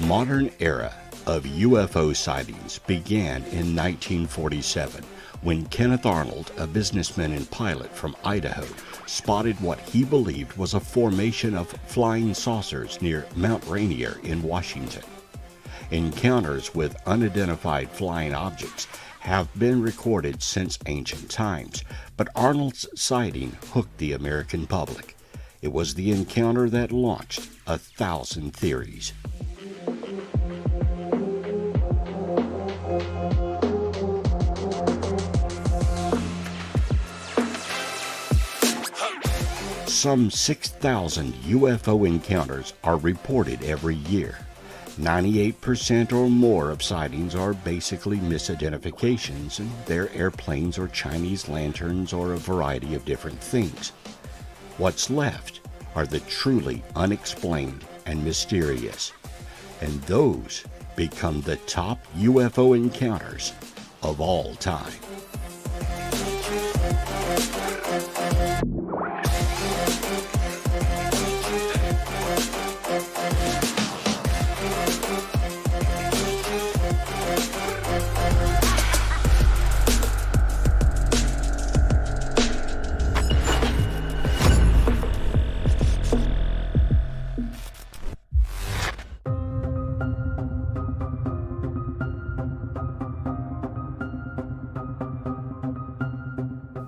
modern era of UFO sightings began in 1947 when Kenneth Arnold, a businessman and pilot from Idaho, spotted what he believed was a formation of flying saucers near Mount Rainier in Washington. Encounters with unidentified flying objects have been recorded since ancient times, but Arnold's sighting hooked the American public. It was the encounter that launched 1,000 theories. Some 6,000 UFO encounters are reported every year. 98% or more of sightings are basically misidentifications, and they're airplanes or Chinese lanterns or a variety of different things. What's left are the truly unexplained and mysterious, and those become the top UFO encounters of all time.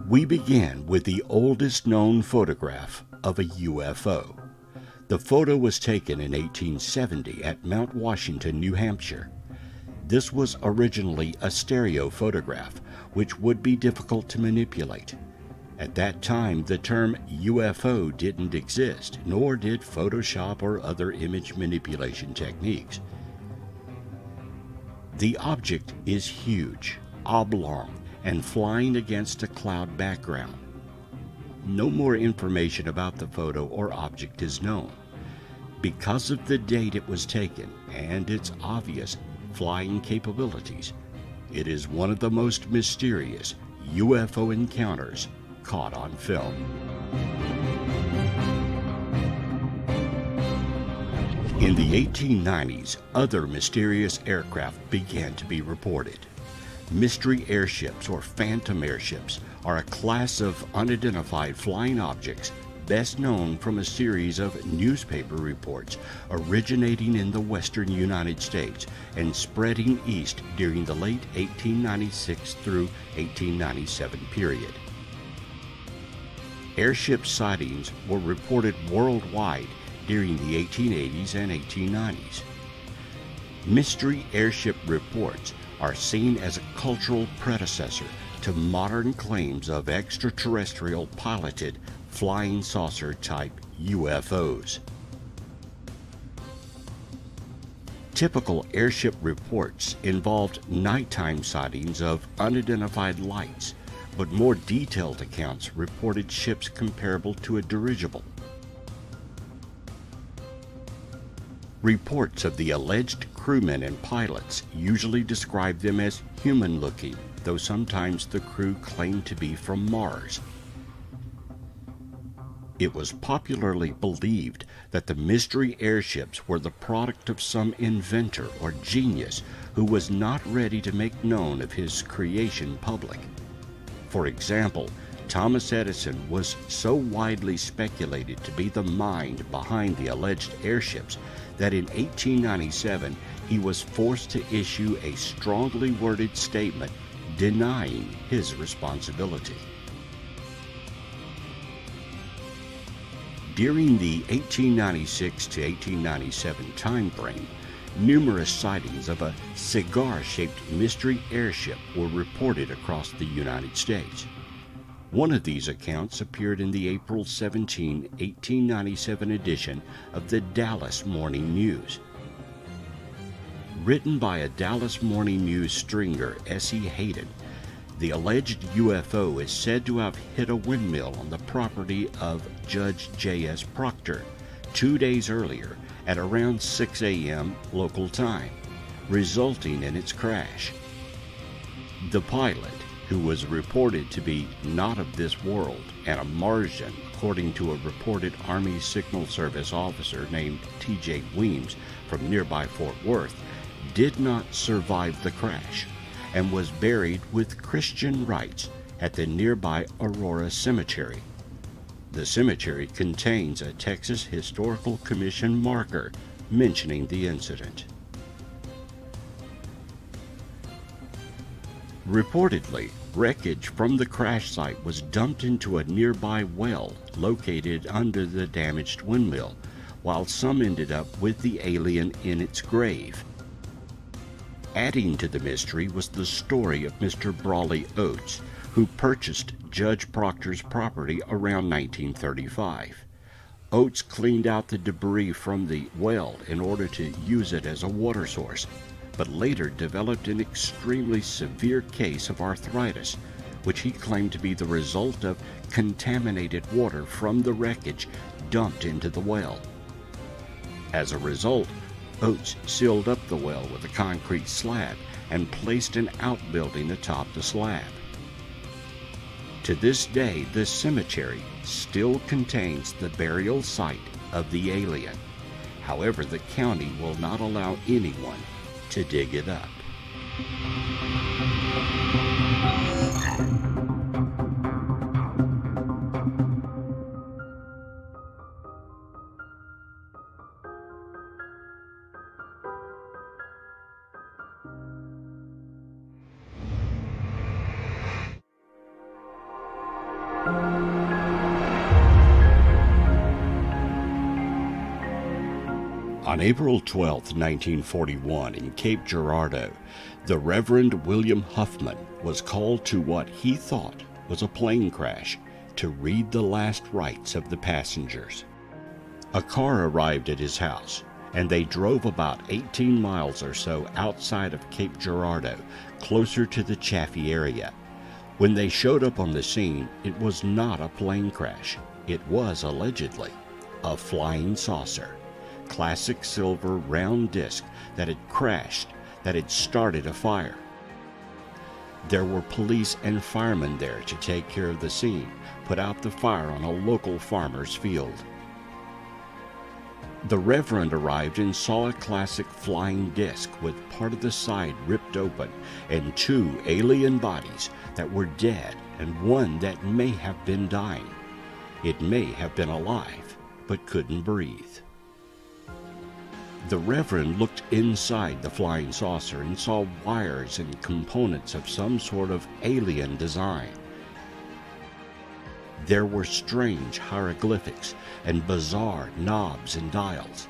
We begin with the oldest known photograph of a UFO. The photo was taken in 1870 at Mount Washington, New Hampshire. This was originally a stereo photograph, which would be difficult to manipulate. At that time, the term UFO didn't exist, nor did Photoshop or other image manipulation techniques. The object is huge, oblong, and flying against a cloud background. No more information about the photo or object is known. Because of the date it was taken and its obvious flying capabilities, it is one of the most mysterious UFO encounters caught on film. In the 1890s, other mysterious aircraft began to be reported. Mystery airships or phantom airships are a class of unidentified flying objects best known from a series of newspaper reports originating in the western United States and spreading east during the late 1896 through 1897 period. Airship sightings were reported worldwide during the 1880s and 1890s. Mystery airship reports are seen as a cultural predecessor to modern claims of extraterrestrial piloted flying saucer type UFOs. Typical airship reports involved nighttime sightings of unidentified lights, but more detailed accounts reported ships comparable to a dirigible. Reports of the alleged crewmen and pilots usually describe them as human-looking, though sometimes the crew claimed to be from Mars. It was popularly believed that the mystery airships were the product of some inventor or genius who was not ready to make known of his creation public. For example, Thomas Edison was so widely speculated to be the mind behind the alleged airships that in 1897 he was forced to issue a strongly worded statement denying his responsibility. During the 1896 to 1897 time frame, numerous sightings of a cigar-shaped mystery airship were reported across the United States. One of these accounts appeared in the April 17, 1897 edition of the Dallas Morning News. Written by a Dallas Morning News stringer, S.E. Hayden, the alleged UFO is said to have hit a windmill on the property of Judge J.S. Proctor 2 days earlier at around 6 a.m. local time, resulting in its crash. The pilot, who was reported to be not of this world and a Martian, according to a reported Army Signal Service officer named T.J. Weems from nearby Fort Worth, did not survive the crash and was buried with Christian rites at the nearby Aurora Cemetery. The cemetery contains a Texas Historical Commission marker mentioning the incident. Reportedly, wreckage from the crash site was dumped into a nearby well located under the damaged windmill, while some ended up with the alien in its grave. Adding to the mystery was the story of Mr. Brawley Oates, who purchased Judge Proctor's property around 1935. Oates cleaned out the debris from the well in order to use it as a water source, but later developed an extremely severe case of arthritis, which he claimed to be the result of contaminated water from the wreckage dumped into the well. As a result, Oates sealed up the well with a concrete slab and placed an outbuilding atop the slab. To this day, the cemetery still contains the burial site of the alien. However, the county will not allow anyone to dig it up. On April 12, 1941, in Cape Girardeau, the Reverend William Huffman was called to what he thought was a plane crash to read the last rites of the passengers. A car arrived at his house, and they drove about 18 miles or so outside of Cape Girardeau, closer to the Chaffee area. When they showed up on the scene, it was not a plane crash. It was, allegedly, a flying saucer. Classic silver round disc that had crashed, that had started a fire. There were police and firemen there to take care of the scene, put out the fire on a local farmer's field. The Reverend arrived and saw a classic flying disc with part of the side ripped open and two alien bodies that were dead and one that may have been dying. It may have been alive, but couldn't breathe. The Reverend looked inside the flying saucer and saw wires and components of some sort of alien design. There were strange hieroglyphics and bizarre knobs and dials.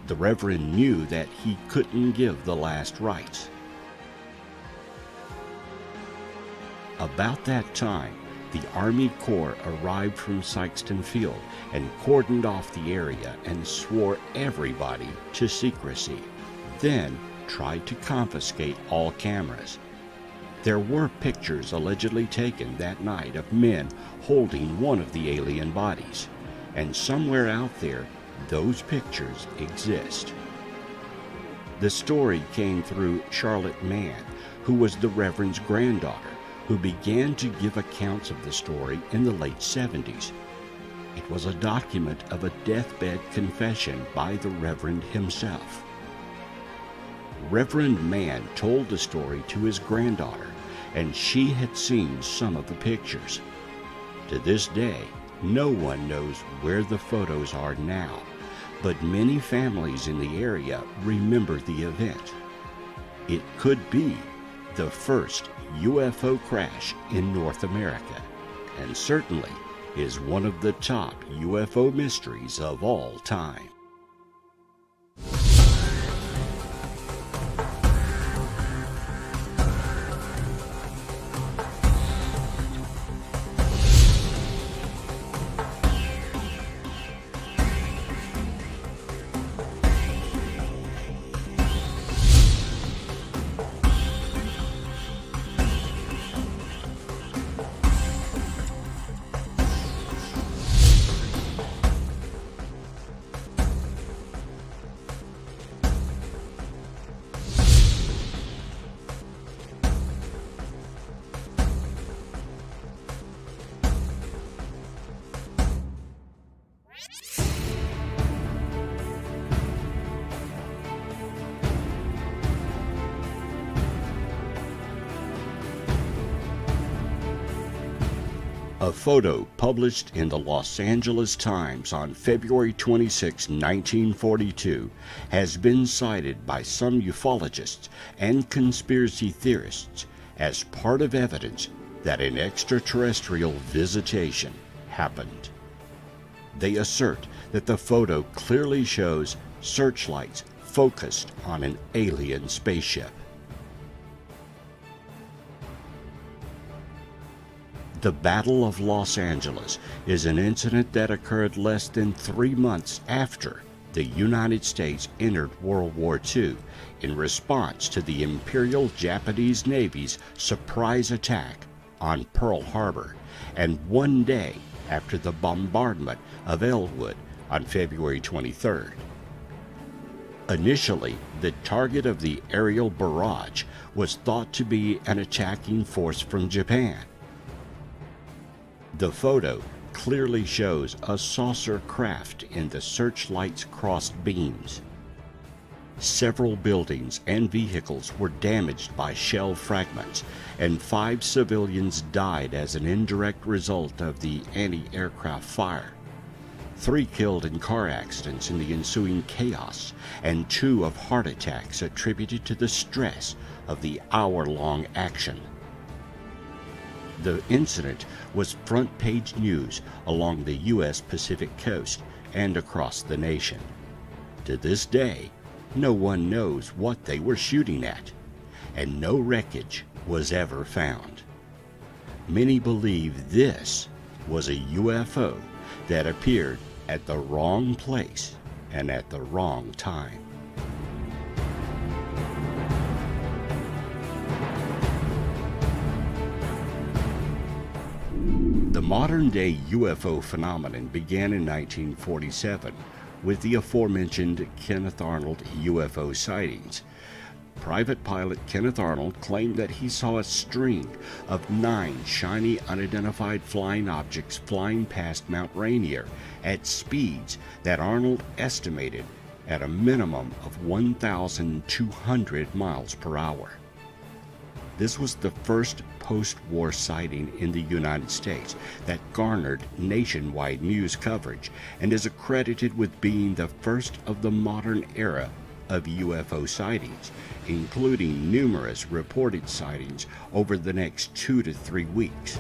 The Reverend knew that he couldn't give the last rites. About that time, the Army Corps arrived from Sykeston Field and cordoned off the area and swore everybody to secrecy, then tried to confiscate all cameras. There were pictures allegedly taken that night of men holding one of the alien bodies, and somewhere out there, those pictures exist. The story came through Charlotte Mann, who was the Reverend's granddaughter, who began to give accounts of the story in the late 70s. It was a document of a deathbed confession by the Reverend himself. Reverend Mann told the story to his granddaughter, and she had seen some of the pictures. To this day, no one knows where the photos are now, but many families in the area remember the event. It could be the first UFO crash in North America, and certainly is one of the top UFO mysteries of all time. A photo published in the Los Angeles Times on February 26, 1942, has been cited by some ufologists and conspiracy theorists as part of evidence that an extraterrestrial visitation happened. They assert that the photo clearly shows searchlights focused on an alien spaceship. The Battle of Los Angeles is an incident that occurred less than 3 months after the United States entered World War II in response to the Imperial Japanese Navy's surprise attack on Pearl Harbor, and 1 day after the bombardment of Elwood on February 23rd. Initially, the target of the aerial barrage was thought to be an attacking force from Japan. The photo clearly shows a saucer craft in the searchlight's crossed beams. Several buildings and vehicles were damaged by shell fragments, and 5 civilians died as an indirect result of the anti-aircraft fire. 3 killed in car accidents in the ensuing chaos, and 2 of heart attacks attributed to the stress of the hour-long action. The incident was front-page news along the U.S. Pacific coast and across the nation. To this day, no one knows what they were shooting at, and no wreckage was ever found. Many believe this was a UFO that appeared at the wrong place and at the wrong time. The modern-day UFO phenomenon began in 1947 with the aforementioned Kenneth Arnold UFO sightings. Private pilot Kenneth Arnold claimed that he saw a string of 9 shiny unidentified flying objects flying past Mount Rainier at speeds that Arnold estimated at a minimum of 1,200 miles per hour. This was the first post-war sighting in the United States that garnered nationwide news coverage and is accredited with being the first of the modern era of UFO sightings, including numerous reported sightings over the next 2 to 3 weeks.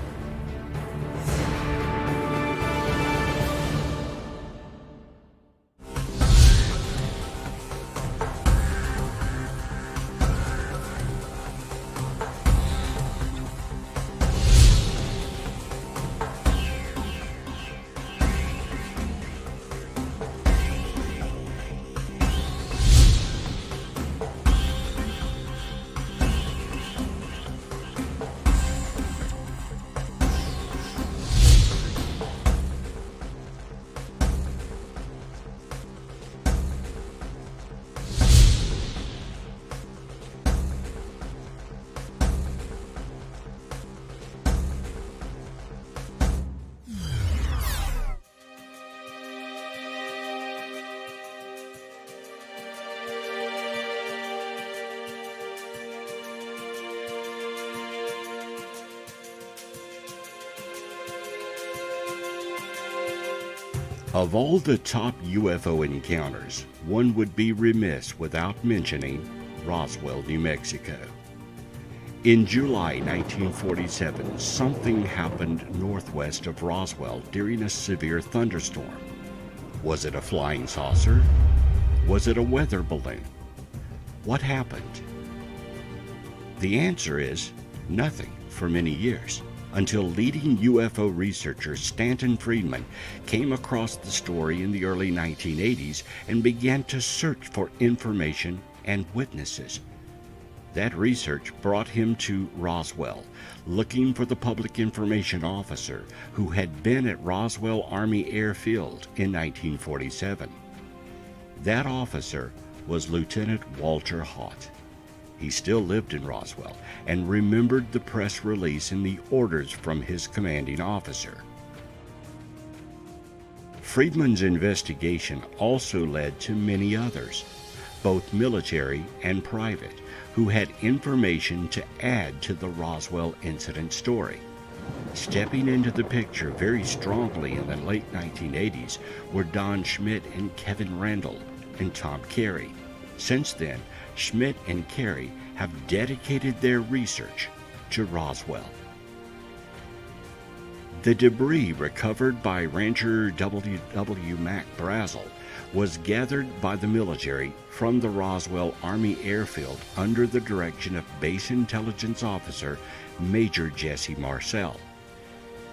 Of all the top UFO encounters, one would be remiss without mentioning Roswell, New Mexico. In July 1947, something happened northwest of Roswell during a severe thunderstorm. Was it a flying saucer? Was it a weather balloon? What happened? The answer is nothing for many years, until leading UFO researcher Stanton Friedman came across the story in the early 1980s and began to search for information and witnesses. That research brought him to Roswell, looking for the public information officer who had been at Roswell Army Airfield in 1947. That officer was Lieutenant Walter Haut. He still lived in Roswell and remembered the press release and the orders from his commanding officer. Friedman's investigation also led to many others, both military and private, who had information to add to the Roswell incident story. Stepping into the picture very strongly in the late 1980s were Don Schmitt and Kevin Randall and Tom Carey. Since then, Schmitt and Carey have dedicated their research to Roswell. The debris recovered by Rancher W. Mac Brazel was gathered by the military from the Roswell Army Airfield under the direction of Base Intelligence Officer Major Jesse Marcel.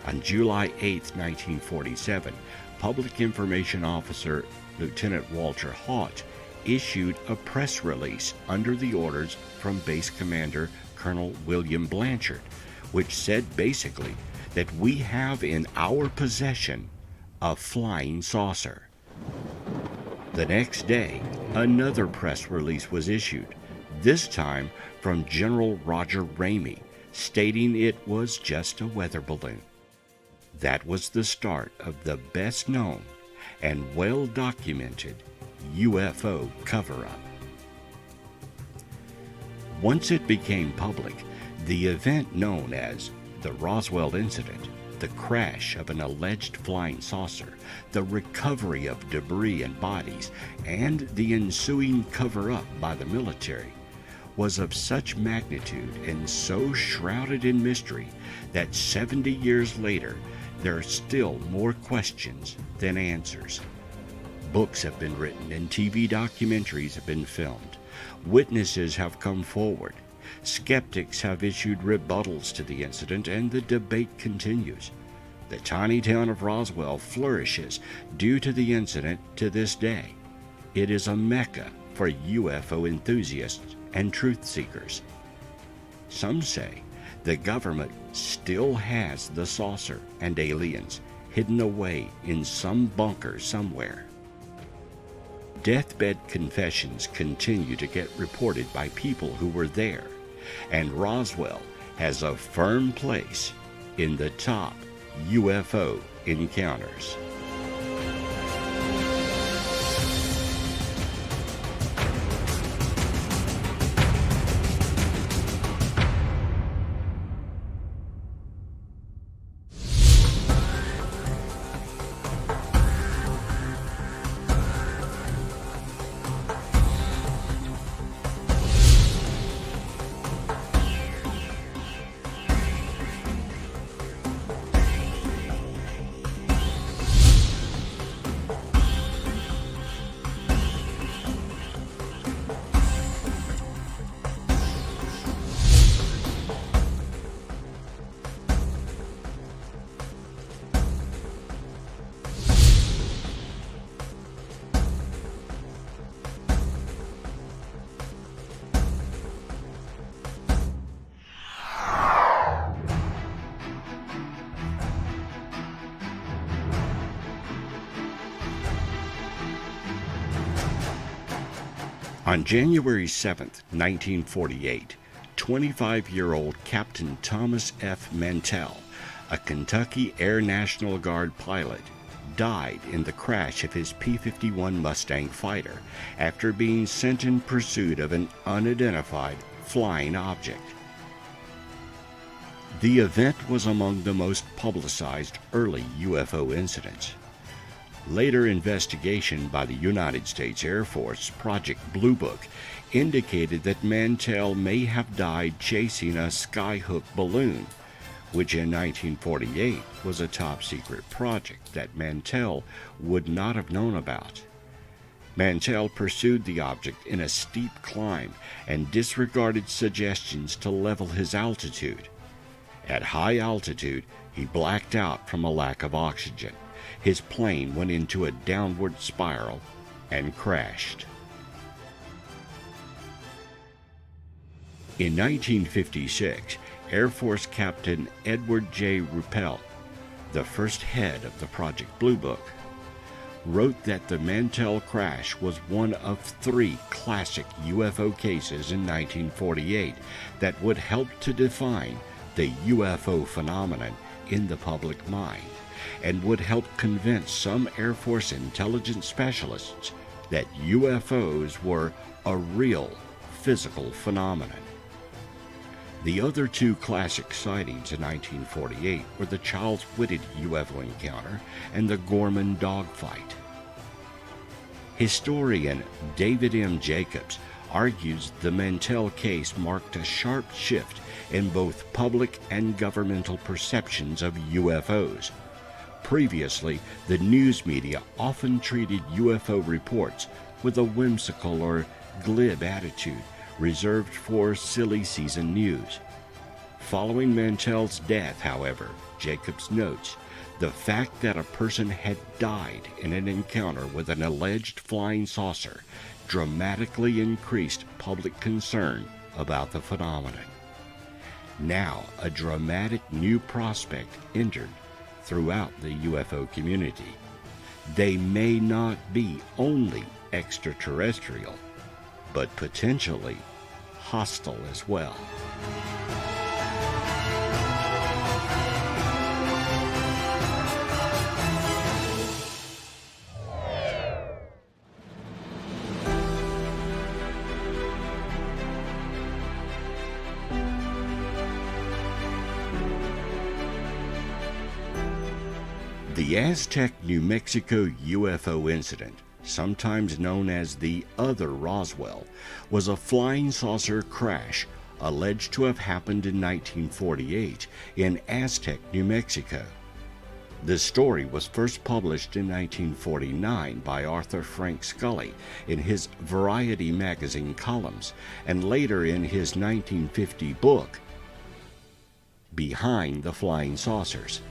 On July 8, 1947, Public Information Officer Lieutenant Walter Haut issued a press release under the orders from Base Commander Colonel William Blanchard, which said basically that we have in our possession a flying saucer. The next day, another press release was issued, this time from General Roger Ramey, stating it was just a weather balloon. That was the start of the best known and well-documented UFO cover-up. Once it became public, the event known as the Roswell Incident, the crash of an alleged flying saucer, the recovery of debris and bodies, and the ensuing cover-up by the military, was of such magnitude and so shrouded in mystery that 70 years later, there are still more questions than answers. Books have been written and TV documentaries have been filmed. Witnesses have come forward. Skeptics have issued rebuttals to the incident, and the debate continues. The tiny town of Roswell flourishes due to the incident to this day. It is a mecca for UFO enthusiasts and truth seekers. Some say the government still has the saucer and aliens hidden away in some bunker somewhere. Deathbed confessions continue to get reported by people who were there, and Roswell has a firm place in the top UFO encounters. On January 7, 1948, 25-year-old Captain Thomas F. Mantell, a Kentucky Air National Guard pilot, died in the crash of his P-51 Mustang fighter after being sent in pursuit of an unidentified flying object. The event was among the most publicized early UFO incidents. Later investigation by the United States Air Force Project Blue Book indicated that Mantell may have died chasing a skyhook balloon, which in 1948 was a top-secret project that Mantell would not have known about. Mantell pursued the object in a steep climb and disregarded suggestions to level his altitude. At high altitude, he blacked out from a lack of oxygen. His plane went into a downward spiral and crashed. In 1956, Air Force Captain Edward J. Ruppel, the first head of the Project Blue Book, wrote that the Mantell crash was one of 3 classic UFO cases in 1948 that would help to define the UFO phenomenon in the public mind, and would help convince some Air Force intelligence specialists that UFOs were a real physical phenomenon. The other two classic sightings in 1948 were the Charles Whitted UFO encounter and the Gorman dogfight. Historian David M. Jacobs argues the Mantell case marked a sharp shift in both public and governmental perceptions of UFOs. Previously, the news media often treated UFO reports with a whimsical or glib attitude reserved for silly season news. Following Mantell's death, however, Jacobs notes, the fact that a person had died in an encounter with an alleged flying saucer dramatically increased public concern about the phenomenon. Now, a dramatic new prospect entered throughout the UFO community. They may not be only extraterrestrial, but potentially hostile as well. The Aztec, New Mexico UFO incident, sometimes known as the Other Roswell, was a flying saucer crash alleged to have happened in 1948 in Aztec, New Mexico. The story was first published in 1949 by Arthur Frank Scully in his Variety magazine columns, and later in his 1950 book, Behind the Flying Saucers.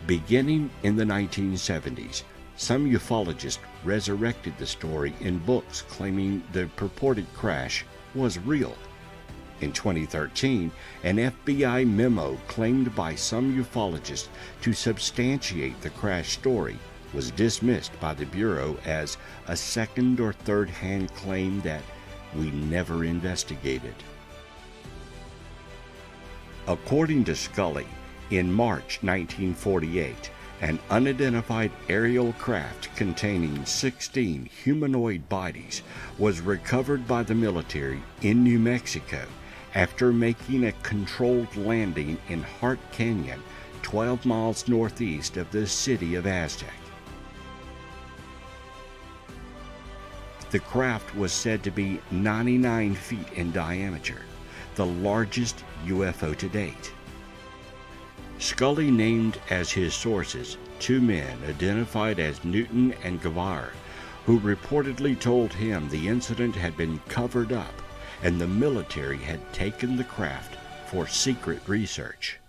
Beginning in the 1970s, some ufologists resurrected the story in books claiming the purported crash was real. In 2013, an FBI memo claimed by some ufologists to substantiate the crash story was dismissed by the Bureau as a second or third-hand claim that we never investigated. According to Scully, in March 1948, an unidentified aerial craft containing 16 humanoid bodies was recovered by the military in New Mexico after making a controlled landing in Hart Canyon, 12 miles northeast of the city of Aztec. The craft was said to be 99 feet in diameter, the largest UFO to date. Scully named as his sources two men identified as Newton and Guevara, who reportedly told him the incident had been covered up and the military had taken the craft for secret research.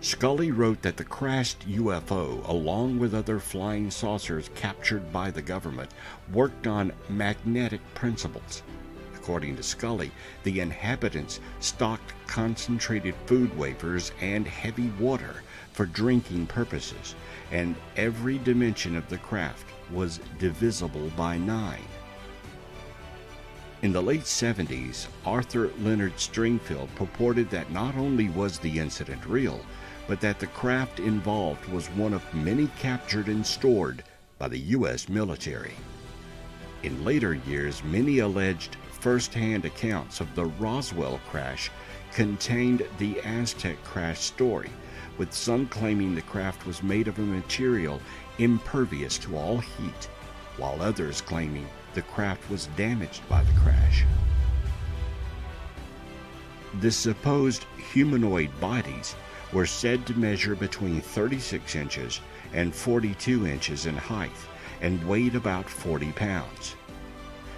Scully wrote that the crashed UFO, along with other flying saucers captured by the government, worked on magnetic principles. According to Scully, the inhabitants stocked concentrated food wafers and heavy water for drinking purposes, and every dimension of the craft was divisible by 9. In the late 70s, Arthur Leonard Stringfield purported that not only was the incident real, but that the craft involved was one of many captured and stored by the U.S. military. In later years, many alleged first-hand accounts of the Roswell crash contained the Aztec crash story, with some claiming the craft was made of a material impervious to all heat, while others claiming the craft was damaged by the crash. The supposed humanoid bodies were said to measure between 36 inches and 42 inches in height and weighed about 40 pounds.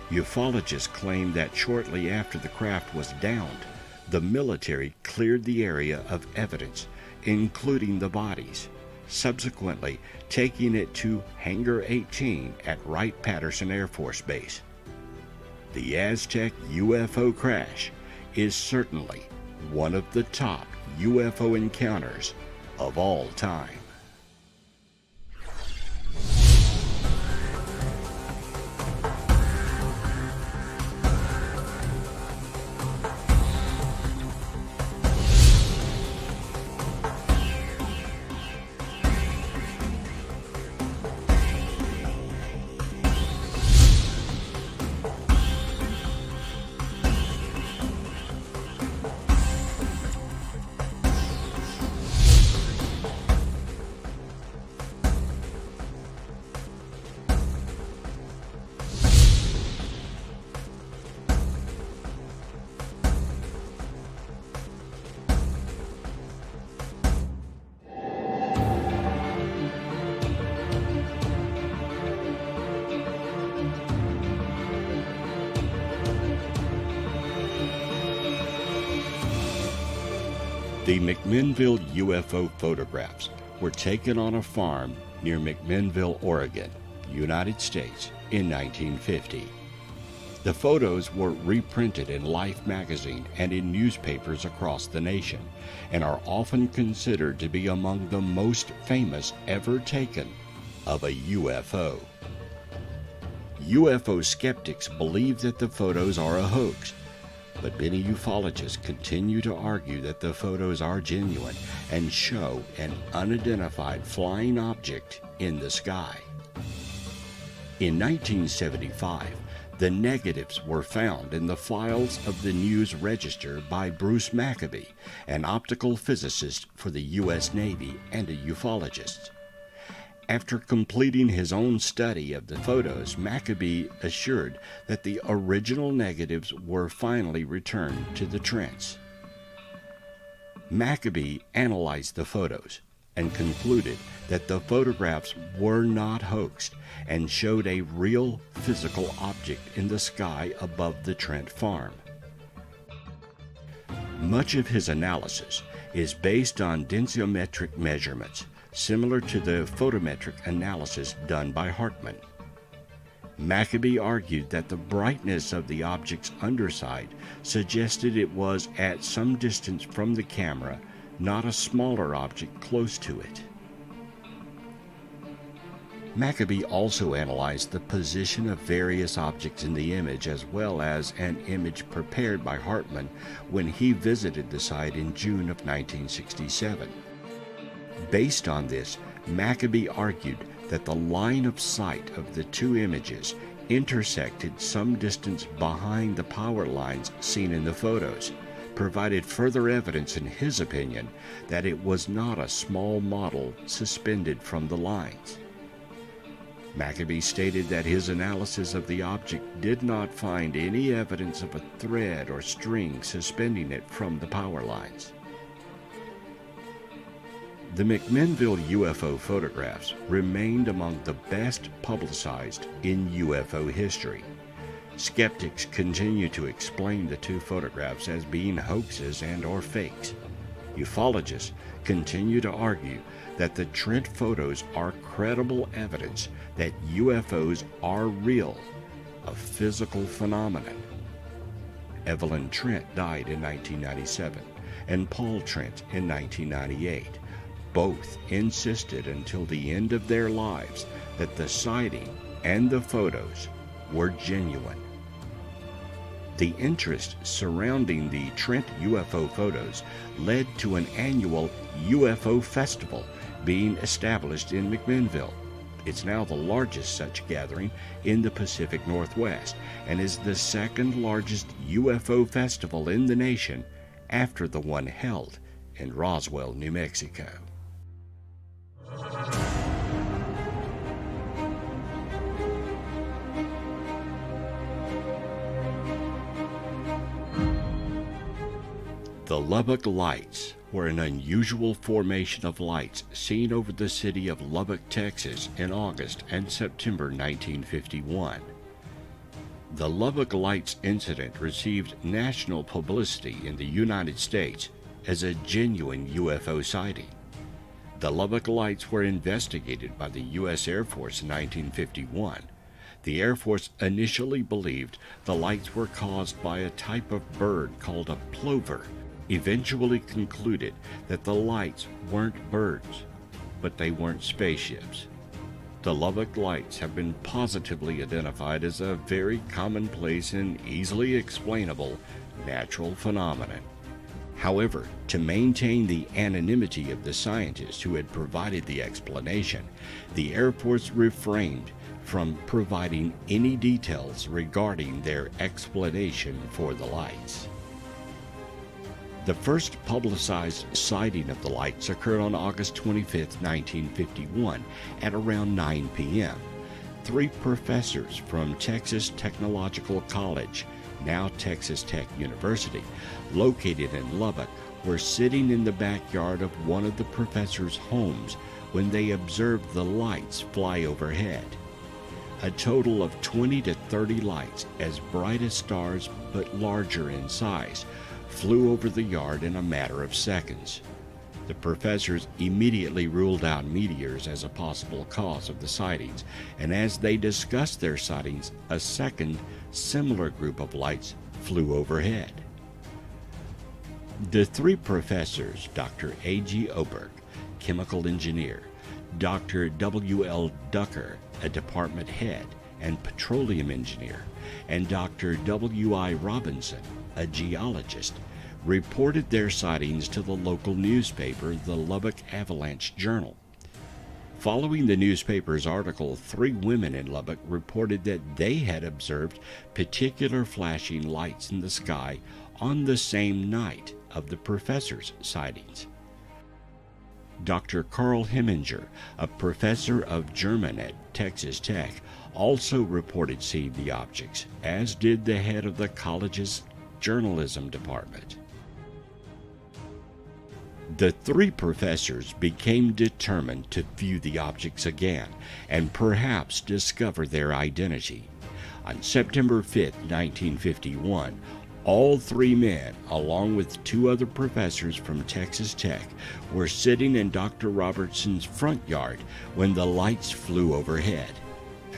Ufologists claim that shortly after the craft was downed, the military cleared the area of evidence, including the bodies, subsequently taking it to Hangar 18 at Wright-Patterson Air Force Base. The Aztec UFO crash is certainly one of the top UFO encounters of all time. The McMinnville UFO photographs were taken on a farm near McMinnville, Oregon, United States, in 1950. The photos were reprinted in Life magazine and in newspapers across the nation, and are often considered to be among the most famous ever taken of a UFO. UFO skeptics believe that the photos are a hoax, but many ufologists continue to argue that the photos are genuine and show an unidentified flying object in the sky. In 1975, the negatives were found in the files of the News Register by Bruce Maccabee, an optical physicist for the U.S. Navy and a ufologist. After completing his own study of the photos, Maccabee assured that the original negatives were finally returned to the Trents. Maccabee analyzed the photos and concluded that the photographs were not hoaxed and showed a real physical object in the sky above the Trent farm. Much of his analysis is based on densiometric measurements, similar to the photometric analysis done by Hartmann. Maccabee argued that the brightness of the object's underside suggested it was at some distance from the camera, not a smaller object close to it. Maccabee also analyzed the position of various objects in the image, as well as an image prepared by Hartmann when he visited the site in June of 1967. Based on this, Maccabee argued that the line of sight of the two images intersected some distance behind the power lines seen in the photos, provided further evidence in his opinion that it was not a small model suspended from the lines. Maccabee stated that his analysis of the object did not find any evidence of a thread or string suspending it from the power lines. The McMinnville UFO photographs remained among the best publicized in UFO history. Skeptics continue to explain the two photographs as being hoaxes and/or fakes. Ufologists continue to argue that the Trent photos are credible evidence that UFOs are real, a physical phenomenon. Evelyn Trent died in 1997, and Paul Trent in 1998. Both insisted until the end of their lives that the sighting and the photos were genuine. The interest surrounding the Trent UFO photos led to an annual UFO festival being established in McMinnville. It's now the largest such gathering in the Pacific Northwest and is the second largest UFO festival in the nation after the one held in Roswell, New Mexico. The Lubbock Lights were an unusual formation of lights seen over the city of Lubbock, Texas in August and September 1951. The Lubbock Lights incident received national publicity in the United States as a genuine UFO sighting. The Lubbock Lights were investigated by the U.S. Air Force in 1951. The Air Force initially believed the lights were caused by a type of bird called a plover, eventually concluded that the lights weren't birds, but they weren't spaceships. The Lubbock Lights have been positively identified as a very commonplace and easily explainable natural phenomenon. However, to maintain the anonymity of the scientist who had provided the explanation, the Air Force refrained from providing any details regarding their explanation for the lights. The first publicized sighting of the lights occurred on August 25, 1951, at around 9 p.m. Three professors from Texas Technological College, now Texas Tech University, located in Lubbock, were sitting in the backyard of one of the professors' homes when they observed the lights fly overhead. A total of 20 to 30 lights, as bright as stars but larger in size, flew over the yard in a matter of seconds. The professors immediately ruled out meteors as a possible cause of the sightings, and as they discussed their sightings, a second, similar group of lights flew overhead. The three professors, Dr. A.G. Oberg, chemical engineer, Dr. W.L. Ducker, a department head and petroleum engineer, and Dr. W.I. Robinson, a geologist, reported their sightings to the local newspaper, the Lubbock Avalanche Journal. Following the newspaper's article, 3 women in Lubbock reported that they had observed particular flashing lights in the sky on the same night of the professor's sightings. Dr. Carl Heminger, a professor of German at Texas Tech, also reported seeing the objects, as did the head of the college's journalism department. The 3 professors became determined to view the objects again and perhaps discover their identity. On September 5, 1951, all 3 men, along with 2 other professors from Texas Tech, were sitting in Dr. Robertson's front yard when the lights flew overhead.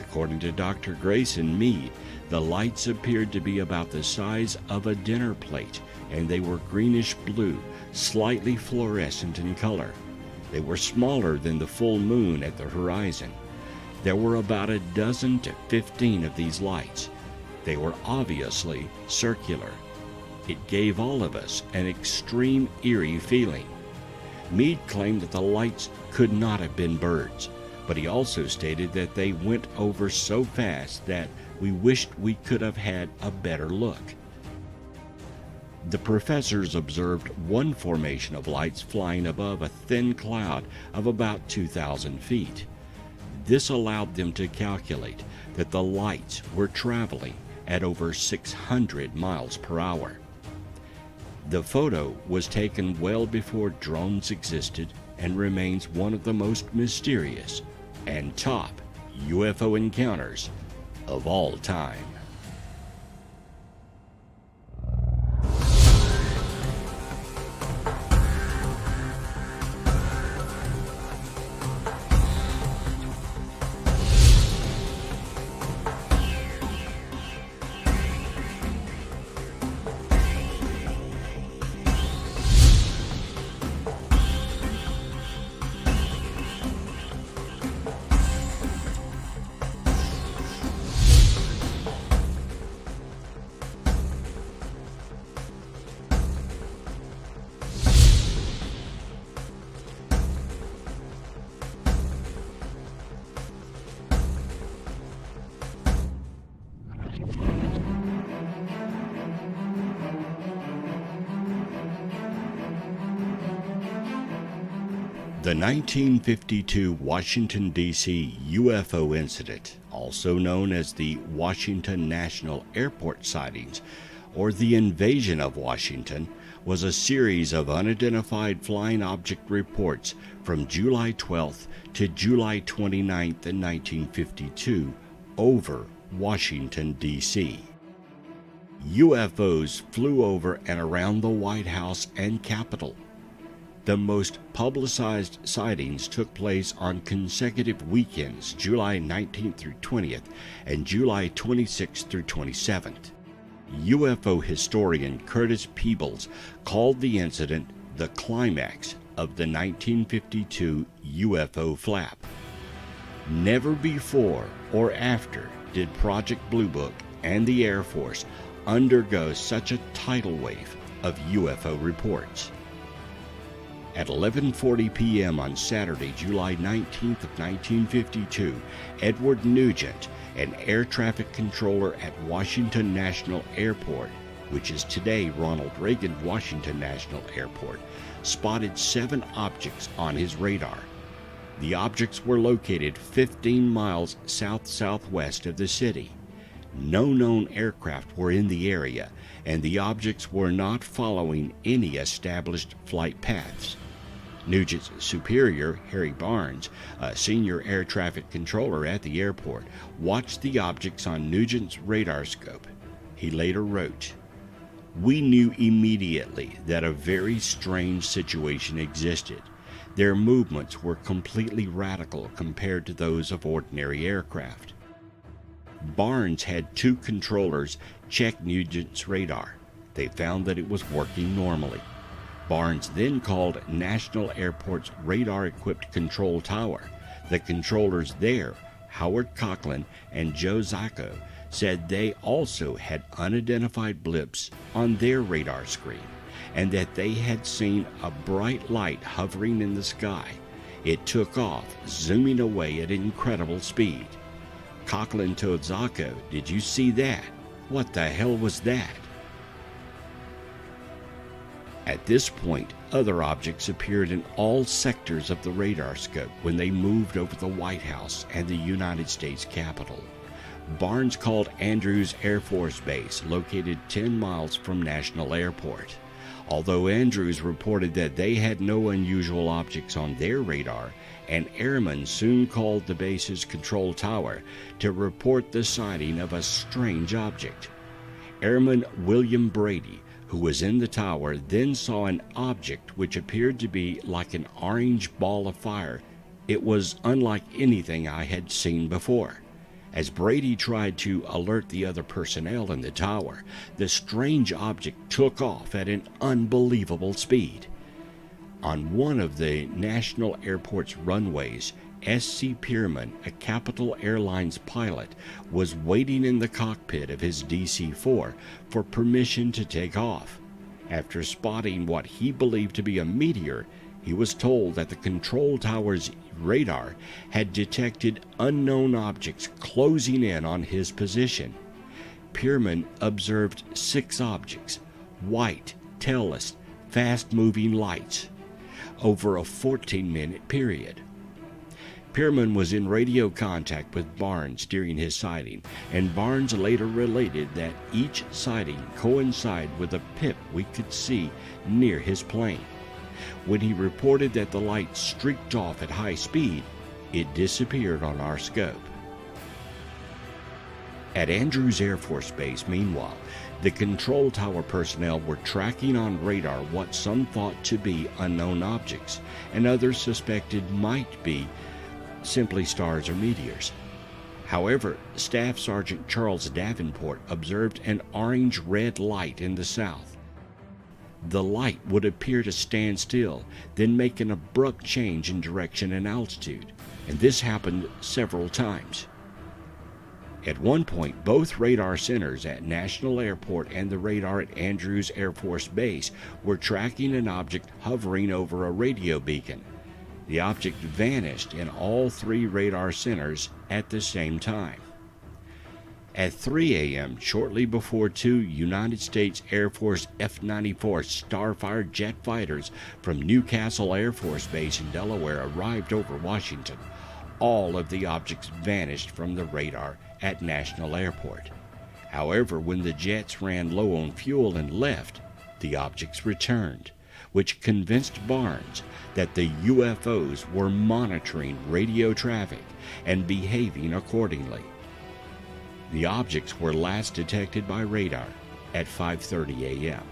According to Dr. Grayson Mead, the lights appeared to be about the size of a dinner plate, and they were greenish blue, slightly fluorescent in color. They were smaller than the full moon at the horizon. There were about 12 to 15 of these lights. They were obviously circular. It gave all of us an extreme eerie feeling. Mead claimed that the lights could not have been birds, but he also stated that they went over so fast that we wished we could have had a better look. The professors observed one formation of lights flying above a thin cloud of about 2,000 feet. This allowed them to calculate that the lights were traveling at over 600 miles per hour. The photo was taken well before drones existed and remains one of the most mysterious and top UFO encounters of all time. The 1952 Washington, D.C. UFO incident, also known as the Washington National Airport sightings, or the invasion of Washington, was a series of unidentified flying object reports from July 12th to July 29th in 1952 over Washington, D.C. UFOs flew over and around the White House and Capitol. The most publicized sightings took place on consecutive weekends, July 19th through 20th and July 26th through 27th. UFO historian Curtis Peebles called the incident the climax of the 1952 UFO flap. Never before or after did Project Blue Book and the Air Force undergo such a tidal wave of UFO reports. At 11:40 p.m. on Saturday, July 19th of 1952, Edward Nugent, an air traffic controller at Washington National Airport, which is today Ronald Reagan Washington National Airport, spotted 7 objects on his radar. The objects were located 15 miles south-southwest of the city. No known aircraft were in the area, and the objects were not following any established flight paths. Nugent's superior, Harry Barnes, a senior air traffic controller at the airport, watched the objects on Nugent's radar scope. He later wrote, We knew immediately that a very strange situation existed. Their movements were completely radical compared to those of ordinary aircraft. Barnes had two controllers check Nugent's radar. They found that it was working normally. Barnes then called National Airport's radar-equipped control tower. The controllers there, Howard Coughlin and Joe Zacco, said they also had unidentified blips on their radar screen and that they had seen a bright light hovering in the sky. It took off, zooming away at incredible speed. Coughlin told Zacco, "Did you see that? What the hell was that?" At this point, other objects appeared in all sectors of the radar scope when they moved over the White House and the United States Capitol. Barnes called Andrews Air Force Base, located 10 miles from National Airport. Although Andrews reported that they had no unusual objects on their radar, an airman soon called the base's control tower to report the sighting of a strange object. Airman William Brady, who was in the tower, then saw an object which appeared to be like an orange ball of fire. It was unlike anything I had seen before. As Brady tried to alert the other personnel in the tower, the strange object took off at an unbelievable speed. On one of the National Airport's runways, S.C. Pierman, a Capital Airlines pilot, was waiting in the cockpit of his DC-4 for permission to take off. After spotting what he believed to be a meteor, he was told that the control tower's radar had detected unknown objects closing in on his position. Pierman observed 6 objects, white, tailless, fast-moving lights, over a 14-minute period. Pierman was in radio contact with Barnes during his sighting, and Barnes later related that each sighting coincided with a pip we could see near his plane. When he reported that the light streaked off at high speed, it disappeared on our scope. At Andrews Air Force Base, meanwhile, the control tower personnel were tracking on radar what some thought to be unknown objects, and others suspected might be simply stars or meteors. However, Staff Sergeant Charles Davenport observed an orange-red light in the south. The light would appear to stand still, then make an abrupt change in direction and altitude, and this happened several times. At one point, both radar centers at National Airport and the radar at Andrews Air Force Base were tracking an object hovering over a radio beacon. The object vanished in all 3 radar centers at the same time. At 3 a.m., shortly before 2 United States Air Force F-94 Starfire jet fighters from Newcastle Air Force Base in Delaware arrived over Washington, all of the objects vanished from the radar at National Airport. However, when the jets ran low on fuel and left, the objects returned, which convinced Barnes that the UFOs were monitoring radio traffic and behaving accordingly. The objects were last detected by radar at 5:30 a.m.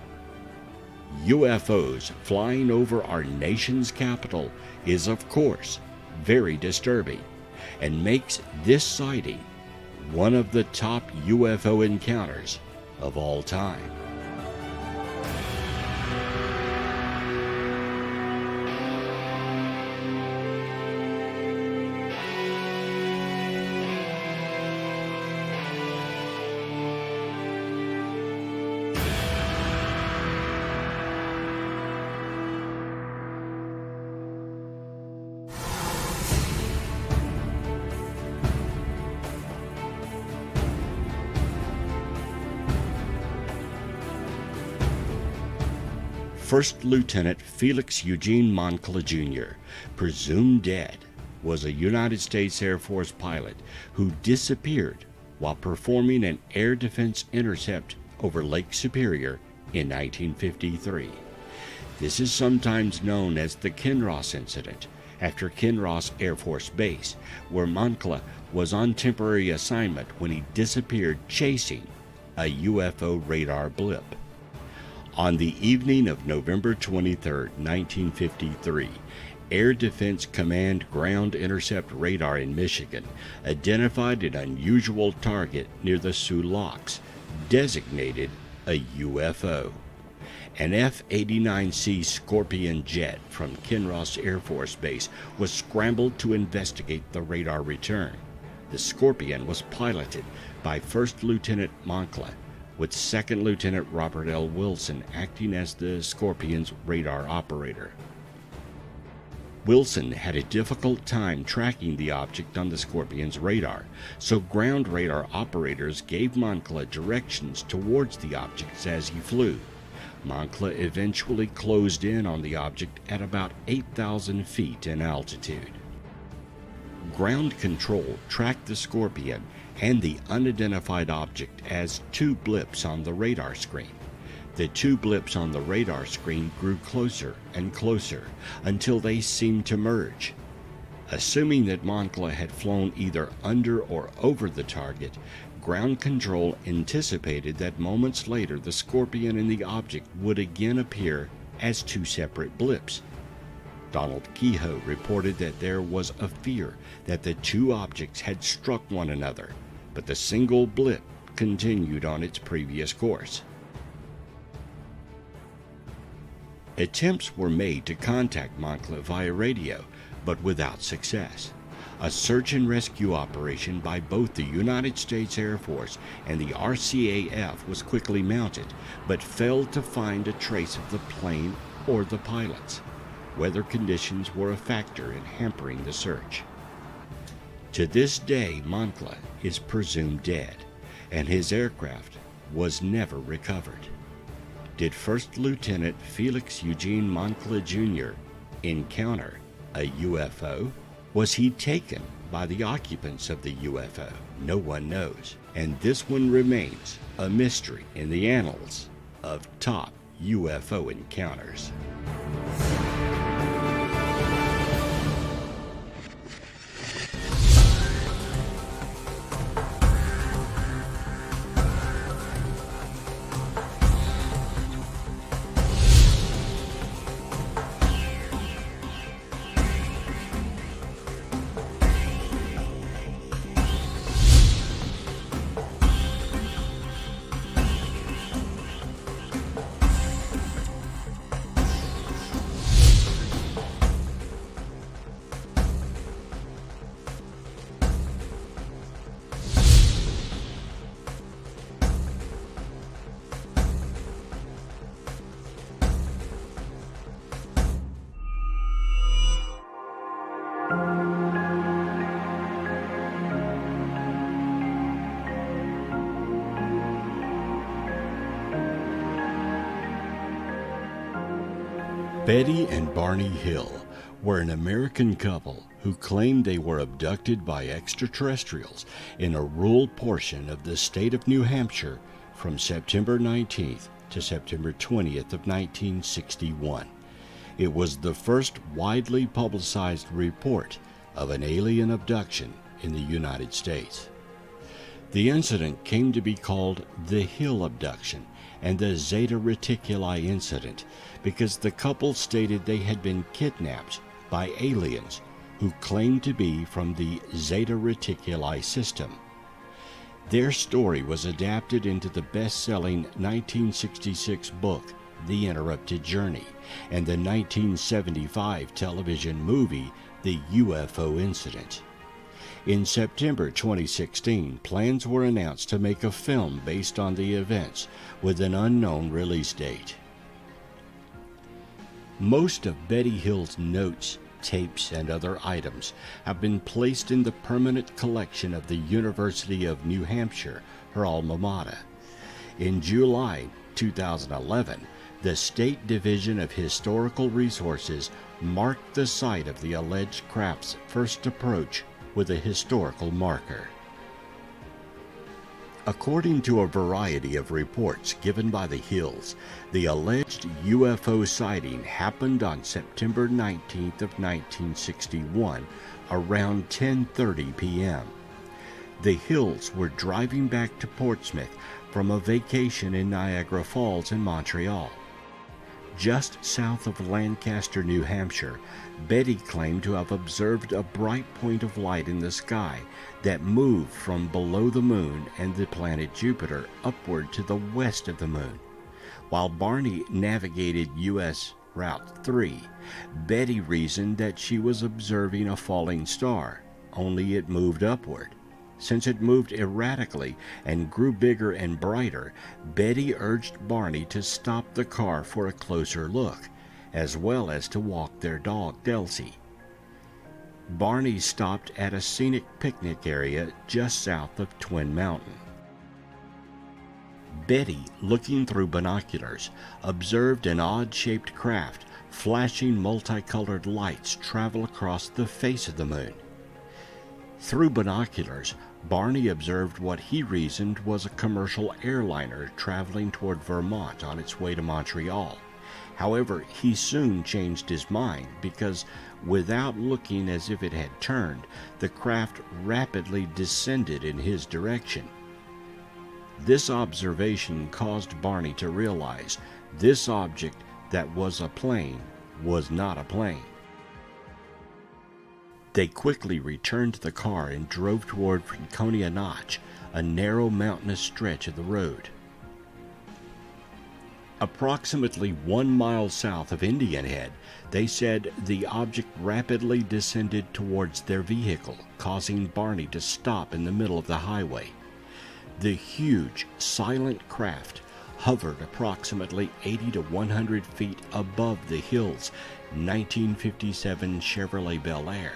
UFOs flying over our nation's capital is, of course, very disturbing and makes this sighting one of the top UFO encounters of all time. First Lieutenant Felix Eugene Moncla Jr., presumed dead, was a United States Air Force pilot who disappeared while performing an air defense intercept over Lake Superior in 1953. This is sometimes known as the Kinross Incident, after Kinross Air Force Base, where Moncla was on temporary assignment when he disappeared chasing a UFO radar blip. On the evening of November 23, 1953, Air Defense Command Ground Intercept Radar in Michigan identified an unusual target near the Sioux Locks, designated a UFO. An F-89C Scorpion jet from Kinross Air Force Base was scrambled to investigate the radar return. The Scorpion was piloted by First Lieutenant Moncla, with Second Lieutenant Robert L. Wilson acting as the Scorpion's radar operator. Wilson had a difficult time tracking the object on the Scorpion's radar, so ground radar operators gave Moncla directions towards the objects as he flew. Moncla eventually closed in on the object at about 8,000 feet in altitude. Ground control tracked the Scorpion and the unidentified object as two blips on the radar screen. The two blips on the radar screen grew closer and closer until they seemed to merge. Assuming that Moncla had flown either under or over the target, ground control anticipated that moments later the Scorpion and the object would again appear as two separate blips. Donald Kehoe reported that there was a fear that the two objects had struck one another, but the single blip continued on its previous course. Attempts were made to contact Moncla via radio, but without success. A search and rescue operation by both the United States Air Force and the RCAF was quickly mounted, but failed to find a trace of the plane or the pilots. Weather conditions were a factor in hampering the search. To this day, Moncla is presumed dead, and his aircraft was never recovered. Did First Lieutenant Felix Eugene Moncla Jr. encounter a UFO? Was he taken by the occupants of the UFO? No one knows, and this one remains a mystery in the annals of top UFO encounters. Betty and Barney Hill were an American couple who claimed they were abducted by extraterrestrials in a rural portion of the state of New Hampshire from September 19th to September 20th of 1961. It was the first widely publicized report of an alien abduction in the United States. The incident came to be called the Hill abduction and the Zeta Reticuli incident because the couple stated they had been kidnapped by aliens who claimed to be from the Zeta Reticuli system. Their story was adapted into the best-selling 1966 book, The Interrupted Journey, and the 1975 television movie, The UFO Incident. In September 2016, plans were announced to make a film based on the events with an unknown release date. Most of Betty Hill's notes, tapes, and other items have been placed in the permanent collection of the University of New Hampshire, her alma mater. In July 2011, the State Division of Historical Resources marked the site of the alleged craft's first approach with a historical marker. According to a variety of reports given by the Hills, the alleged UFO sighting happened on September 19th of 1961 around 10:30 p.m. The Hills were driving back to Portsmouth from a vacation in Niagara Falls in Montreal. Just south of Lancaster, New Hampshire, Betty claimed to have observed a bright point of light in the sky that moved from below the moon and the planet Jupiter upward to the west of the moon. While Barney navigated U.S. Route 3, Betty reasoned that she was observing a falling star, only it moved upward. Since it moved erratically and grew bigger and brighter, Betty urged Barney to stop the car for a closer look, as well as to walk their dog, Delcy. Barney stopped at a scenic picnic area just south of Twin Mountain. Betty, looking through binoculars, observed an odd-shaped craft flashing multicolored lights travel across the face of the moon. Through binoculars, Barney observed what he reasoned was a commercial airliner traveling toward Vermont on its way to Montreal. However, he soon changed his mind because, without looking as if it had turned, the craft rapidly descended in his direction. This observation caused Barney to realize this object that was a plane was not a plane. They quickly returned to the car and drove toward Franconia Notch, a narrow mountainous stretch of the road. Approximately 1 mile south of Indian Head, they said the object rapidly descended towards their vehicle, causing Barney to stop in the middle of the highway. The huge, silent craft hovered approximately 80 to 100 feet above the Hill's 1957 Chevrolet Bel Air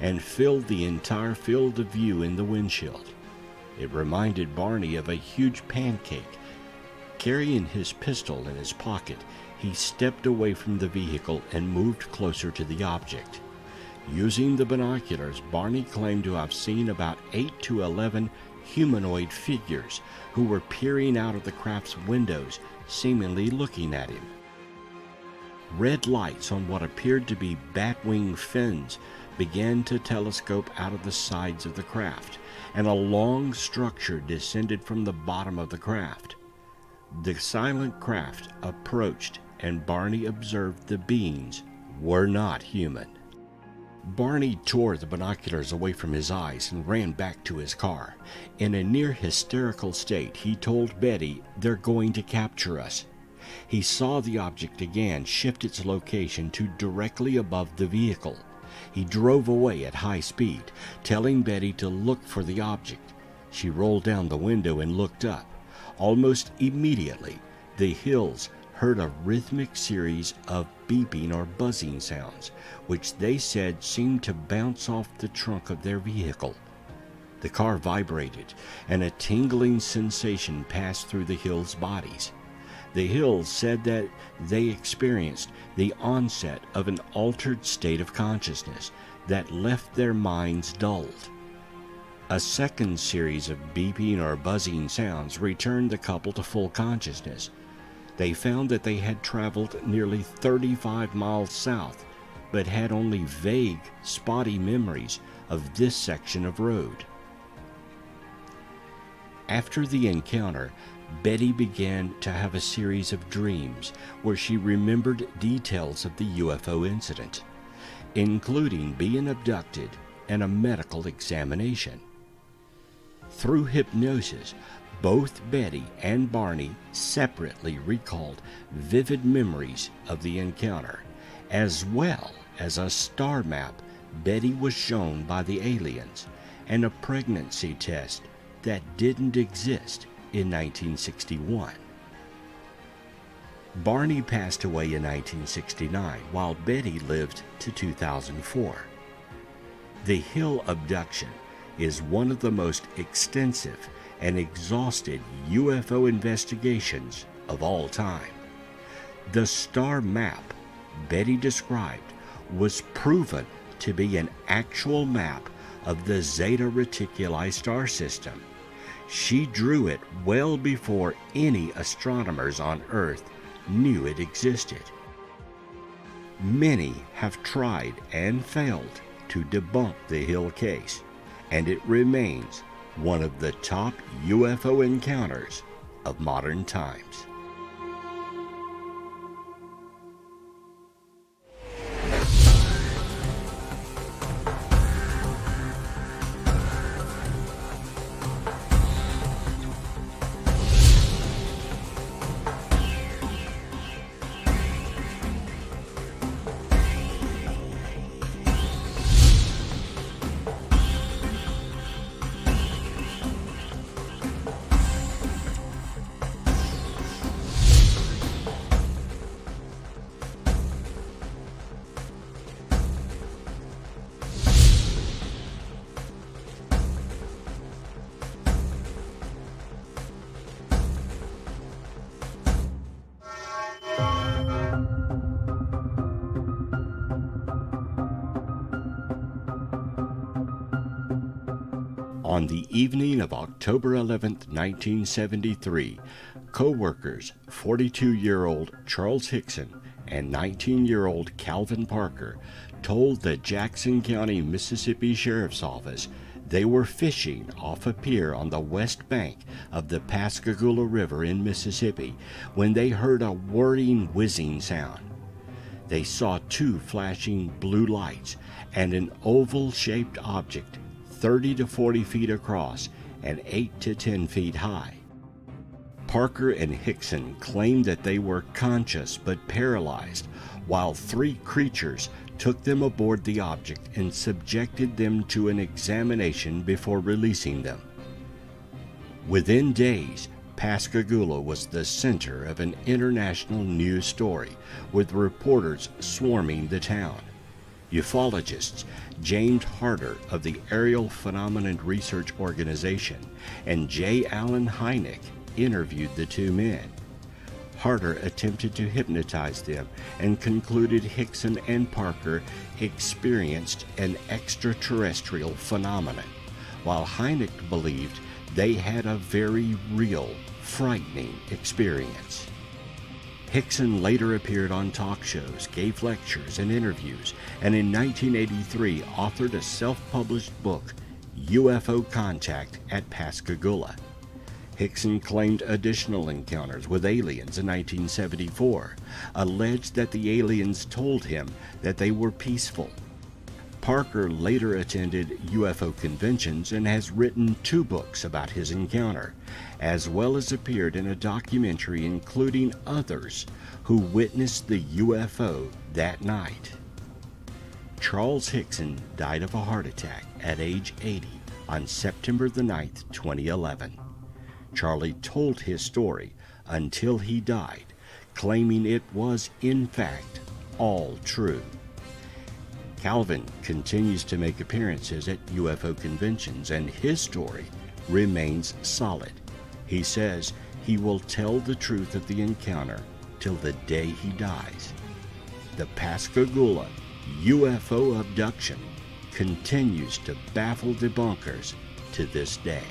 and filled the entire field of view in the windshield. It reminded Barney of a huge pancake. Carrying his pistol in his pocket, he stepped away from the vehicle and moved closer to the object. Using the binoculars, Barney claimed to have seen about 8 to 11 humanoid figures who were peering out of the craft's windows, seemingly looking at him. Red lights on what appeared to be bat-wing fins began to telescope out of the sides of the craft, and a long structure descended from the bottom of the craft. The silent craft approached, and Barney observed the beings were not human. Barney tore the binoculars away from his eyes and ran back to his car. In a near hysterical state, he told Betty, "They're going to capture us." He saw the object again shift its location to directly above the vehicle. He drove away at high speed, telling Betty to look for the object. She rolled down the window and looked up. Almost immediately, the Hills heard a rhythmic series of beeping or buzzing sounds, which they said seemed to bounce off the trunk of their vehicle. The car vibrated, and a tingling sensation passed through the Hills' bodies. The Hills said that they experienced the onset of an altered state of consciousness that left their minds dulled. A second series of beeping or buzzing sounds returned the couple to full consciousness. They found that they had traveled nearly 35 miles south, but had only vague, spotty memories of this section of road. After the encounter, Betty began to have a series of dreams where she remembered details of the UFO incident, including being abducted and a medical examination. Through hypnosis, both Betty and Barney separately recalled vivid memories of the encounter, as well as a star map Betty was shown by the aliens and a pregnancy test that didn't exist in 1961. Barney passed away in 1969, while Betty lived to 2004. The Hill abduction is one of the most extensive and exhausted UFO investigations of all time. The star map Betty described was proven to be an actual map of the Zeta Reticuli star system. She drew it well before any astronomers on Earth knew it existed. Many have tried and failed to debunk the Hill case, and it remains one of the top UFO encounters of modern times. On the evening of October 11, 1973, co-workers 42-year-old Charles Hickson and 19-year-old Calvin Parker told the Jackson County, Mississippi Sheriff's Office they were fishing off a pier on the west bank of the Pascagoula River in Mississippi when they heard a whirring, whizzing sound. They saw two flashing blue lights and an oval-shaped object 30 to 40 feet across and 8 to 10 feet high. Parker and Hickson claimed that they were conscious but paralyzed, while three creatures took them aboard the object and subjected them to an examination before releasing them. Within days, Pascagoula was the center of an international news story, with reporters swarming the town. Ufologists James Harder of the Aerial Phenomenon Research Organization and J. Allen Hynek interviewed the two men. Harder attempted to hypnotize them and concluded Hickson and Parker experienced an extraterrestrial phenomenon, while Hynek believed they had a very real, frightening experience. Hickson later appeared on talk shows, gave lectures and interviews, and in 1983 authored a self-published book, UFO Contact at Pascagoula. Hickson claimed additional encounters with aliens in 1974, alleged that the aliens told him that they were peaceful. Parker later attended UFO conventions and has written 2 books about his encounter, as well as appeared in a documentary including others who witnessed the UFO that night. Charles Hickson died of a heart attack at age 80 on September the 9th, 2011. Charlie told his story until he died, claiming it was, in fact, all true. Calvin continues to make appearances at UFO conventions, and his story remains solid. He says he will tell the truth of the encounter till the day he dies. The Pascagoula UFO abduction continues to baffle debunkers to this day.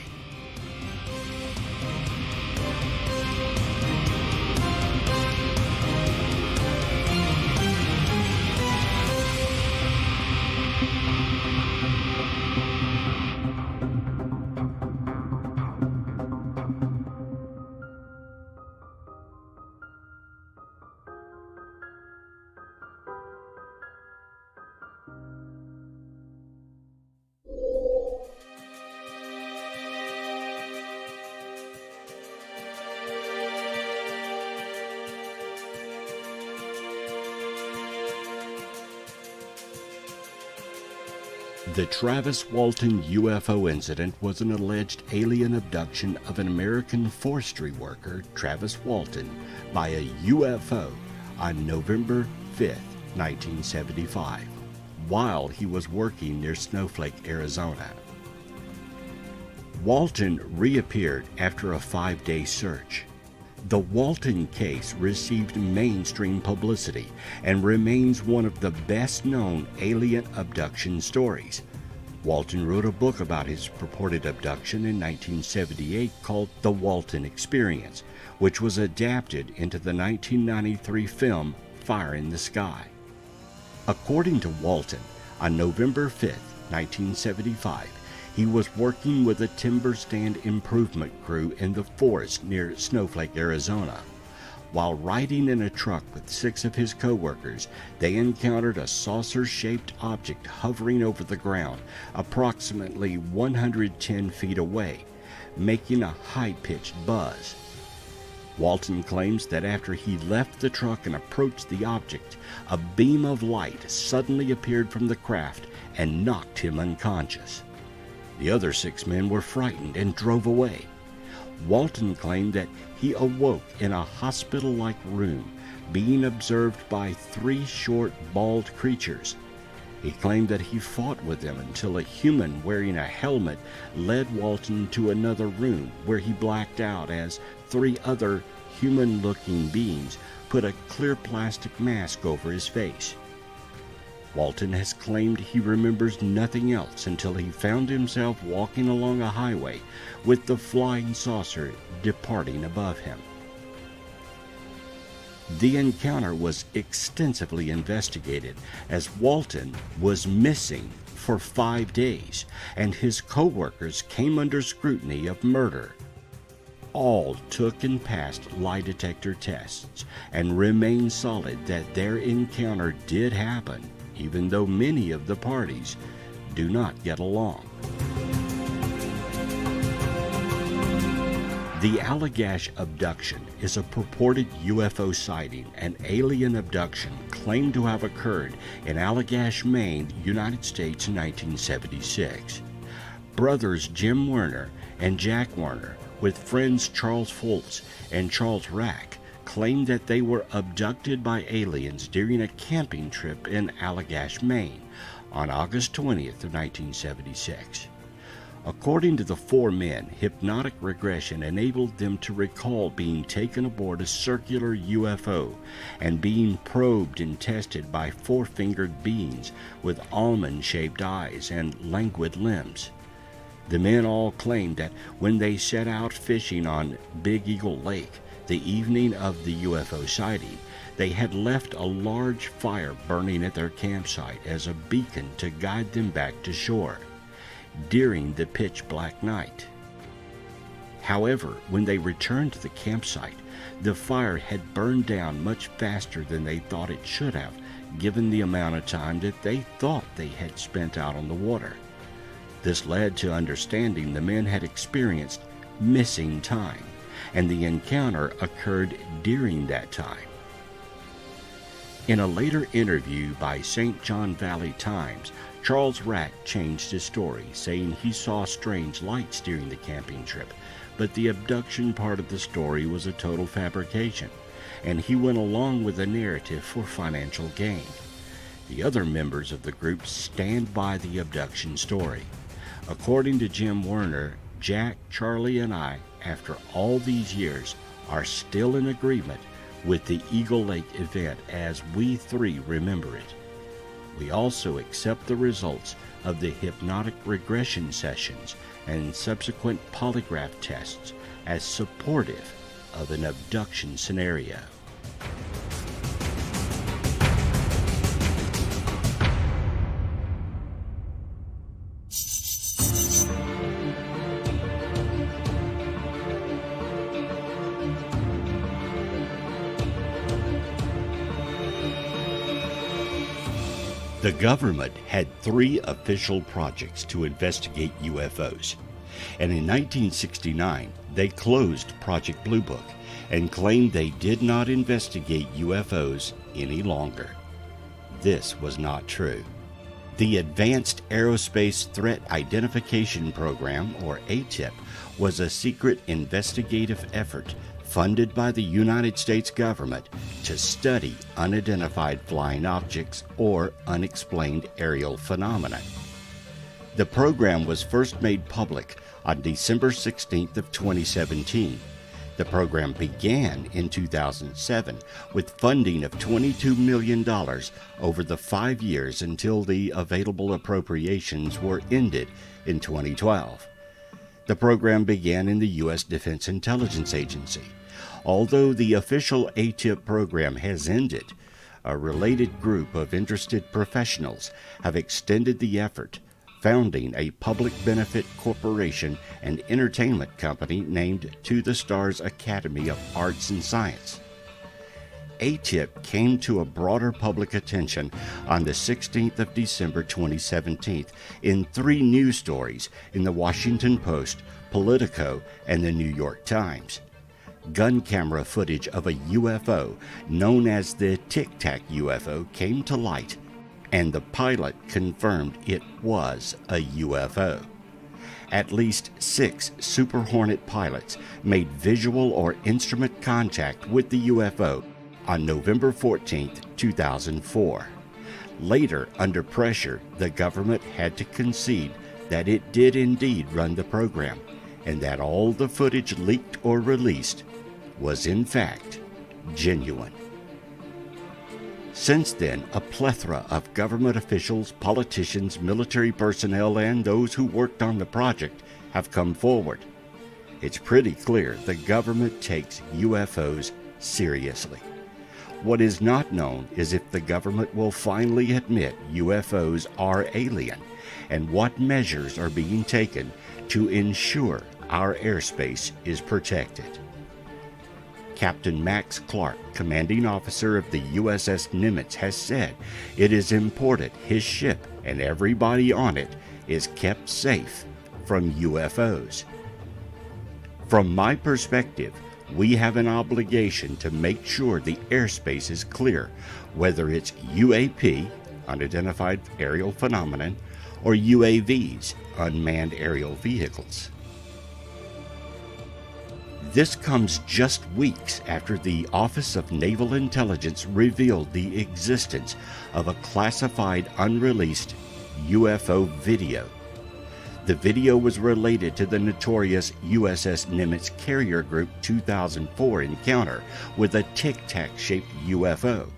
The Travis Walton UFO incident was an alleged alien abduction of an American forestry worker, Travis Walton, by a UFO on November 5, 1975, while he was working near Snowflake, Arizona. Walton reappeared after a 5-day search. The Walton case received mainstream publicity and remains one of the best-known alien abduction stories. Walton wrote a book about his purported abduction in 1978 called The Walton Experience, which was adapted into the 1993 film Fire in the Sky. According to Walton, on November 5, 1975, he was working with a timber stand improvement crew in the forest near Snowflake, Arizona. While riding in a truck with 6 of his co-workers, they encountered a saucer-shaped object hovering over the ground approximately 110 feet away, making a high-pitched buzz. Walton claims that after he left the truck and approached the object, a beam of light suddenly appeared from the craft and knocked him unconscious. The other 6 men were frightened and drove away. Walton claimed that he awoke in a hospital-like room, being observed by 3 short, bald creatures. He claimed that he fought with them until a human wearing a helmet led Walton to another room where he blacked out as 3 other human-looking beings put a clear plastic mask over his face. Walton has claimed he remembers nothing else until he found himself walking along a highway with the flying saucer departing above him. The encounter was extensively investigated as Walton was missing for 5 days, and his co-workers came under scrutiny of murder. All took and passed lie detector tests and remained solid that their encounter did happen, even though many of the parties do not get along. The Allagash abduction is a purported UFO sighting and alien abduction claimed to have occurred in Allagash, Maine, United States in 1976. Brothers Jim Werner and Jack Werner, with friends Charles Foltz and Charles Rack, claimed that they were abducted by aliens during a camping trip in Allagash, Maine, on August 20th of 1976. According to the four men, hypnotic regression enabled them to recall being taken aboard a circular UFO and being probed and tested by four-fingered beings with almond-shaped eyes and languid limbs. The men all claimed that when they set out fishing on Big Eagle Lake the evening of the UFO sighting, they had left a large fire burning at their campsite as a beacon to guide them back to shore during the pitch-black night. However, when they returned to the campsite, the fire had burned down much faster than they thought it should have, given the amount of time that they thought they had spent out on the water. This led to understanding the men had experienced missing time, and the encounter occurred during that time. In a later interview by St. John Valley Times, Charles Rack changed his story, saying he saw strange lights during the camping trip, but the abduction part of the story was a total fabrication, and he went along with the narrative for financial gain. The other members of the group stand by the abduction story. According to Jim Werner, Jack, Charlie, and I, after all these years, are still in agreement with the Eagle Lake event as we three remember it. We also accept the results of the hypnotic regression sessions and subsequent polygraph tests as supportive of an abduction scenario. The government had 3 official projects to investigate UFOs, and in 1969 they closed Project Blue Book and claimed they did not investigate UFOs any longer. This was not true. The Advanced Aerospace Threat Identification Program, or ATIP, was a secret investigative effort funded by the United States government to study unidentified flying objects or unexplained aerial phenomena. The program was first made public on December 16th of 2017. The program began in 2007 with funding of $22 million over the 5 years until the available appropriations were ended in 2012. The program began in the U.S. Defense Intelligence Agency. Although the official ATIP program has ended, a related group of interested professionals have extended the effort, founding a public benefit corporation and entertainment company named To the Stars Academy of Arts and Science. ATIP came to a broader public attention on the 16th of December 2017 in 3 news stories in the Washington Post, Politico, and the New York Times. Gun camera footage of a UFO known as the Tic-Tac UFO came to light, and the pilot confirmed it was a UFO. At least 6 Super Hornet pilots made visual or instrument contact with the UFO on November 14, 2004. Later, under pressure, the government had to concede that it did indeed run the program, and that all the footage leaked or released was in fact genuine. Since then, a plethora of government officials, politicians, military personnel, and those who worked on the project have come forward. It's pretty clear the government takes UFOs seriously. What is not known is if the government will finally admit UFOs are alien, and what measures are being taken to ensure our airspace is protected. Captain Max Clark, commanding officer of the USS Nimitz, has said it is important his ship and everybody on it is kept safe from UFOs. From my perspective, we have an obligation to make sure the airspace is clear, whether it's UAP, unidentified aerial phenomenon, or UAVs, unmanned aerial vehicles. This comes just weeks after the Office of Naval Intelligence revealed the existence of a classified unreleased UFO video. The video was related to the notorious USS Nimitz Carrier Group 2004 encounter with a Tic-Tac shaped UFO.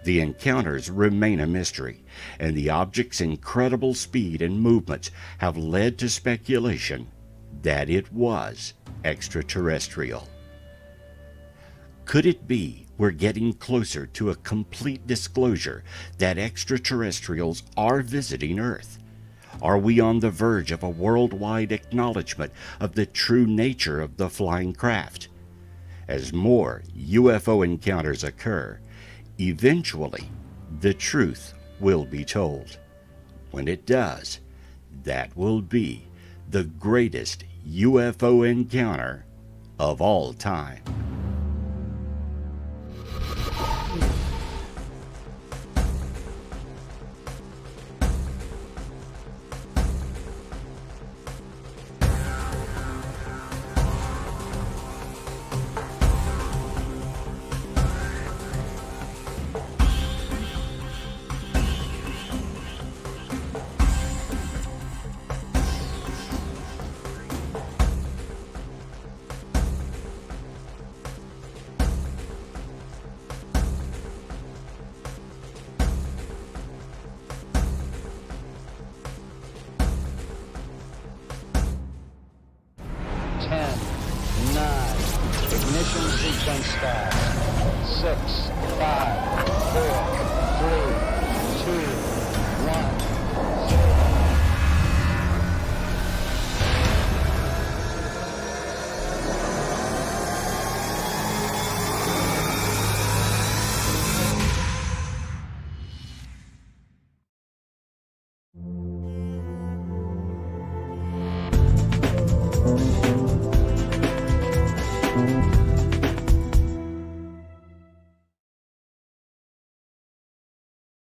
The encounters remain a mystery, and the object's incredible speed and movements have led to speculation that it was extraterrestrial. Could it be we're getting closer to a complete disclosure that extraterrestrials are visiting Earth? Are we on the verge of a worldwide acknowledgement of the true nature of the flying craft? As more UFO encounters occur, eventually the truth will be told. When it does, that will be the greatest UFO encounter of all time. Ignition sequence start. 6, 5, 4,